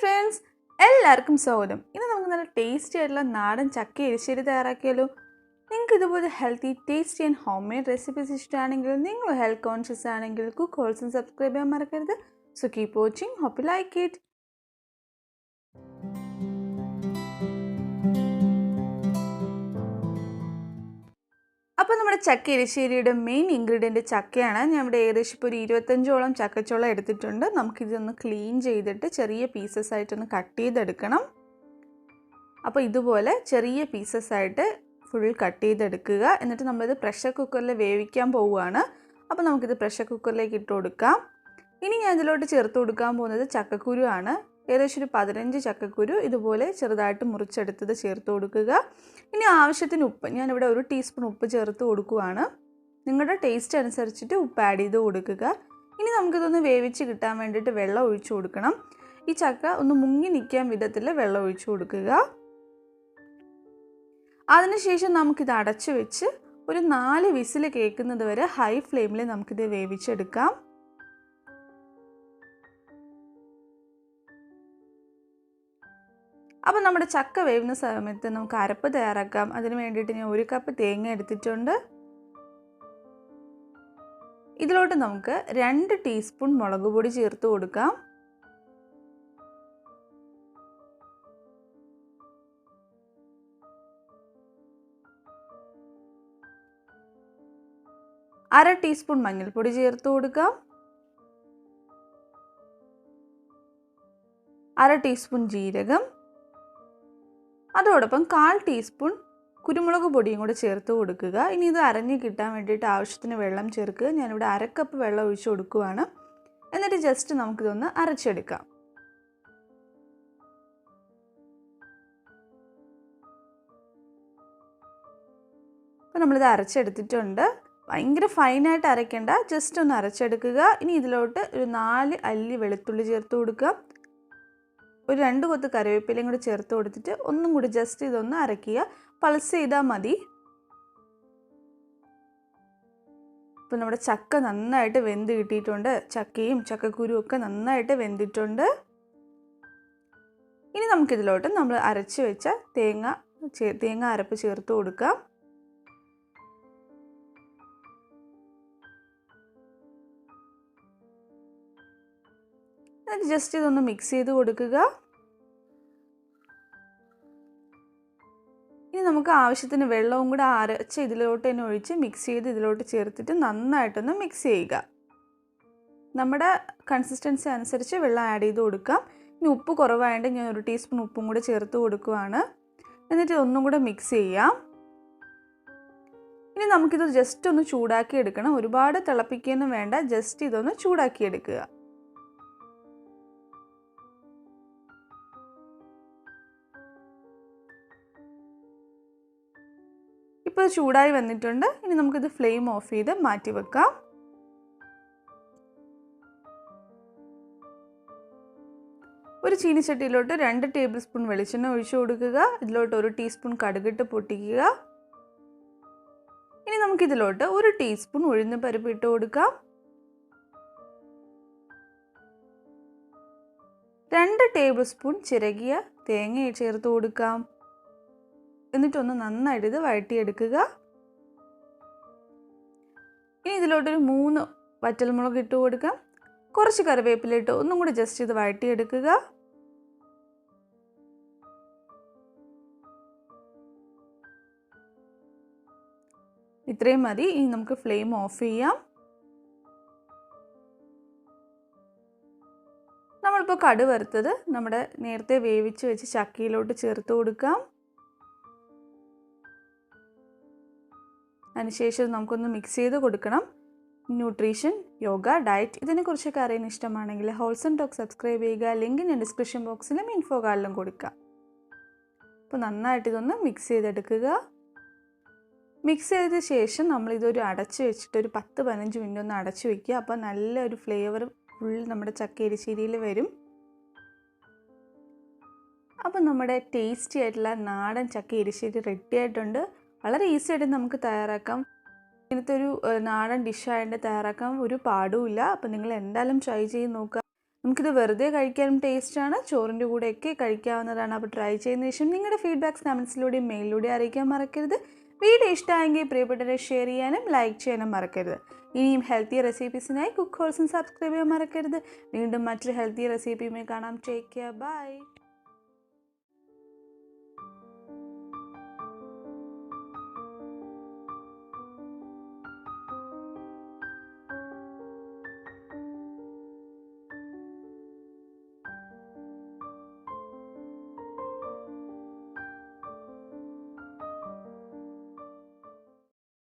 Friends, എല്ലാവർക്കും സ്വാഗതം. ഇന്ന് നമുക്ക് നല്ല ടേസ്റ്റി ആയിട്ടുള്ള നാടൻ ചക്ക എരിശ്ശേരി തയ്യാറാക്കിയാലോ. നിങ്ങൾക്ക് ഇതുപോലെ healthy, tasty and home made recipes ഇഷ്ടമാണെങ്കിൽ, നിങ്ങൾ ഹെൽത്ത് കോൺഷ്യസ് ആണെങ്കിൽ കുക്ക് ഹോൾസം സബ്സ്ക്രൈബ് ചെയ്യാൻ മറക്കരുത്. So keep watching. Hope you like it. അപ്പോൾ നമ്മുടെ ചക്ക എരിശ്ശേരിയുടെ മെയിൻ ഇൻഗ്രീഡിയൻറ്റ് ചക്കയാണ്. ഞാൻ ഇവിടെ ഏകദേശം ഇപ്പോൾ ഒരു 25ഓളം ചക്കച്ചോളം എടുത്തിട്ടുണ്ട്. നമുക്കിതൊന്ന് ക്ലീൻ ചെയ്തിട്ട് ചെറിയ പീസസ് ആയിട്ടൊന്ന് കട്ട് ചെയ്തെടുക്കണം. അപ്പോൾ ഇതുപോലെ ചെറിയ പീസസ് ആയിട്ട് ഫുൾ കട്ട് ചെയ്തെടുക്കുക. എന്നിട്ട് നമ്മളിത് പ്രഷർ കുക്കറിൽ വേവിക്കാൻ പോവുകയാണ്. അപ്പോൾ നമുക്കിത് പ്രഷർ കുക്കറിലേക്ക് ഇട്ട് കൊടുക്കാം. ഇനി ഞാൻ ഇതിലോട്ട് ചേർത്ത് കൊടുക്കാൻ പോകുന്നത് ചക്കക്കുരു ആണ്. ഏകദേശം ഒരു 15 ചക്കക്കുരു ഇതുപോലെ ചെറുതായിട്ട് മുറിച്ചെടുത്തത് ചേർത്ത് കൊടുക്കുക. ഇനി ആവശ്യത്തിന് ഉപ്പ്, ഞാനിവിടെ 1 ടീസ്പൂൺ ഉപ്പ് ചേർത്ത് കൊടുക്കുകയാണ്. നിങ്ങളുടെ ടേസ്റ്റ് അനുസരിച്ചിട്ട് ഉപ്പ് ആഡ് ചെയ്ത് കൊടുക്കുക. ഇനി നമുക്കിതൊന്ന് വേവിച്ച് കിട്ടാൻ വേണ്ടിയിട്ട് വെള്ളം ഒഴിച്ചു കൊടുക്കണം. ഈ ചക്ക ഒന്ന് മുങ്ങി നിൽക്കാൻ വിധത്തിൽ വെള്ളം ഒഴിച്ചു കൊടുക്കുക. അതിനുശേഷം നമുക്കിത് അടച്ചു വെച്ച് ഒരു 4 വിസിൽ കേൾക്കുന്നത് വരെ ഹൈ ഫ്ലെയിമിൽ നമുക്കിത് വേവിച്ചെടുക്കാം. അപ്പോൾ നമ്മുടെ ചക്ക വേവുന്ന സമയത്ത് നമുക്ക് അരപ്പ് തയ്യാറാക്കാം. അതിന് വേണ്ടിയിട്ട് ഞാൻ 1 കപ്പ് തേങ്ങ എടുത്തിട്ടുണ്ട്. ഇതിലോട്ട് നമുക്ക് 2 ടീസ്പൂൺ മുളക് പൊടി ചേർത്ത് കൊടുക്കാം. അര ടീസ്പൂൺ മഞ്ഞൾപ്പൊടി ചേർത്ത് കൊടുക്കാം. അര ടീസ്പൂൺ ജീരകം, അതോടൊപ്പം 1/4 ടീസ്പൂൺ കുരുമുളക് പൊടിയും കൂടെ ചേർത്ത് കൊടുക്കുക. ഇനി ഇത് അരഞ്ഞ് കിട്ടാൻ വേണ്ടിയിട്ട് ആവശ്യത്തിന് വെള്ളം ചേർക്കുക. ഞാനിവിടെ 1/2 കപ്പ് വെള്ളം ഒഴിച്ച് കൊടുക്കുകയാണ്. എന്നിട്ട് ജസ്റ്റ് നമുക്കിതൊന്ന് അരച്ചെടുക്കാം. അപ്പോൾ നമ്മളിത് അരച്ചെടുത്തിട്ടുണ്ട്. ഭയങ്കര ഫൈനായിട്ട് അരയ്ക്കേണ്ട, ജസ്റ്റ് ഒന്ന് അരച്ചെടുക്കുക. ഇനി ഇതിലോട്ട് ഒരു 4 അല്ലി വെളുത്തുള്ളി ചേർത്ത് കൊടുക്കുക. ഒരു 2 കൊത്ത് കറിവേപ്പിലയും കൂടി ചേർത്ത് കൊടുത്തിട്ട് ഒന്നും കൂടി ജസ്റ്റ് ഇതൊന്ന് അരയ്ക്കുക. പൾസ് ചെയ്താൽ മതി. ഇപ്പോൾ നമ്മുടെ ചക്ക നന്നായിട്ട് വെന്ത് കിട്ടിയിട്ടുണ്ട്. ചക്കയും ചക്കക്കുരുവും ഒക്കെ നന്നായിട്ട് വെന്തിട്ടുണ്ട്. ഇനി നമുക്കിതിലോട്ട് നമ്മൾ അരച്ച് വെച്ച തേങ്ങ അരപ്പ് ചേർത്ത് കൊടുക്കാം. എന്നിട്ട് ജസ്റ്റ് ഇതൊന്ന് മിക്സ് ചെയ്ത് കൊടുക്കുക. ഇനി നമുക്ക് ആവശ്യത്തിന് വെള്ളവും കൂടെ അരച്ച് ഇതിലോട്ട് തന്നെ ഒഴിച്ച് മിക്സ് ചെയ്ത് ഇതിലോട്ട് ചേർത്തിട്ട് നന്നായിട്ടൊന്ന് മിക്സ് ചെയ്യുക. നമ്മുടെ കൺസിസ്റ്റൻസി അനുസരിച്ച് വെള്ളം ആഡ് ചെയ്ത് കൊടുക്കാം. ഇനി ഉപ്പ് കുറവായതുകൊണ്ട് ഞാൻ 1 ടീസ്പൂൺ ഉപ്പും കൂടെ ചേർത്ത് കൊടുക്കുകയാണ്. എന്നിട്ട് ഒന്നും കൂടെ മിക്സ് ചെയ്യാം. ഇനി നമുക്കിത് ജസ്റ്റ് ഒന്ന് ചൂടാക്കി എടുക്കണം. ഒരുപാട് തിളപ്പിക്കുകയൊന്നും വേണ്ട, ജസ്റ്റ് ഇതൊന്ന് ചൂടാക്കി എടുക്കുക. ഇപ്പോൾ ചൂടായി വന്നിട്ടുണ്ട്. ഇനി നമുക്കിത് ഫ്ലെയിം ഓഫ് ചെയ്ത് മാറ്റി വെക്കാം. ഒരു ചീനിച്ചട്ടിയിലോട്ട് 2 ടേബിൾ സ്പൂൺ വെളിച്ചെണ്ണ ഒഴിച്ചു കൊടുക്കുക. ഇതിലോട്ട് 1 ടീസ്പൂൺ കടുകിട്ട് പൊട്ടിക്കുക. ഇനി നമുക്കിതിലോട്ട് 1 ടീസ്പൂൺ ഉഴുന്ന് പരിപ്പ് ഇട്ട് കൊടുക്കാം. 2 ടേബിൾ സ്പൂൺ ചിരകിയ തേങ്ങ ചേർത്ത് കൊടുക്കാം. എന്നിട്ടൊന്ന് നന്നായിട്ട് ഇത് വഴറ്റിയെടുക്കുക. ഇനി ഇതിലോട്ടൊരു 3 വറ്റൽമുളക് ഇട്ട് കൊടുക്കാം. കുറച്ച് കറിവേപ്പില ഇട്ട് ഒന്നും കൂടി ജസ്റ്റ് ഇത് വഴറ്റിയെടുക്കുക. ഇത്രയും മതി. ഇനി നമുക്ക് ഫ്ലെയിം ഓഫ് ചെയ്യാം. നമ്മളിപ്പോൾ കടു വറുത്തത് നമ്മുടെ നേരത്തെ വേവിച്ച് വെച്ച് ചക്കയിലോട്ട് ചേർത്ത് കൊടുക്കാം. അതിനുശേഷം നമുക്കൊന്ന് മിക്സ് ചെയ്ത് കൊടുക്കണം. ന്യൂട്രീഷൻ, യോഗ, ഡയറ്റ് ഇതിനെക്കുറിച്ചൊക്കെ അറിയാൻ ഇഷ്ടമാണെങ്കിൽ ഹോൾസം ടോക്സ് സബ്സ്ക്രൈബ് ചെയ്യുക. ലിങ്ക് ഞാൻ ഡിസ്ക്രിപ്ഷൻ ബോക്സിലും ഇൻഫോ കാർഡിലും കൊടുക്കാം. അപ്പോൾ നന്നായിട്ട് ഇതൊന്ന് മിക്സ് ചെയ്തെടുക്കുക. മിക്സ് ചെയ്ത ശേഷം നമ്മളിതൊരു അടച്ച് വെച്ചിട്ട് ഒരു 10-15 മിനിറ്റ് ഒന്ന് അടച്ച് വയ്ക്കുക. അപ്പോൾ നല്ലൊരു ഫ്ലേവർ ഫുൾ നമ്മുടെ ചക്ക എരിശ്ശേരിയിൽ വരും. അപ്പോൾ നമ്മുടെ ടേസ്റ്റി ആയിട്ടുള്ള നാടൻ ചക്ക എരിശ്ശേരി റെഡി ആയിട്ടുണ്ട്. വളരെ ഈസി ആയിട്ട് നമുക്ക് തയ്യാറാക്കാം. ഇങ്ങനത്തെ ഒരു നാടൻ ഡിഷായിട്ട് തയ്യാറാക്കാൻ ഒരു പാടുമില്ല. അപ്പോൾ നിങ്ങൾ എന്തായാലും ട്രൈ ചെയ്ത് നോക്കുക. നമുക്കിത് വെറുതെ കഴിക്കാനും ടേസ്റ്റാണ്, ചോറിൻ്റെ കൂടെയൊക്കെ കഴിക്കാവുന്നതാണ്. അപ്പോൾ ട്രൈ ചെയ്തതിന് ശേഷം നിങ്ങളുടെ ഫീഡ്ബാക്ക്സ് കമൻസിലൂടെയും മെയിലിലൂടെയും അറിയിക്കാൻ മറക്കരുത്. വീഡിയോ ഇഷ്ടമായെങ്കിൽ പ്രിയപ്പെട്ടവരെ ഷെയർ ചെയ്യാനും ലൈക്ക് ചെയ്യാനും മറക്കരുത്. ഇനിയും ഹെൽത്തി റെസിപ്പീസിനായി കുക്ക് ഹോൾസം സബ്സ്ക്രൈബ് ചെയ്യാൻ മറക്കരുത്. വീണ്ടും മറ്റൊരു ഹെൽത്തി റെസിപ്പിയുമായി കാണാം. Take care, by.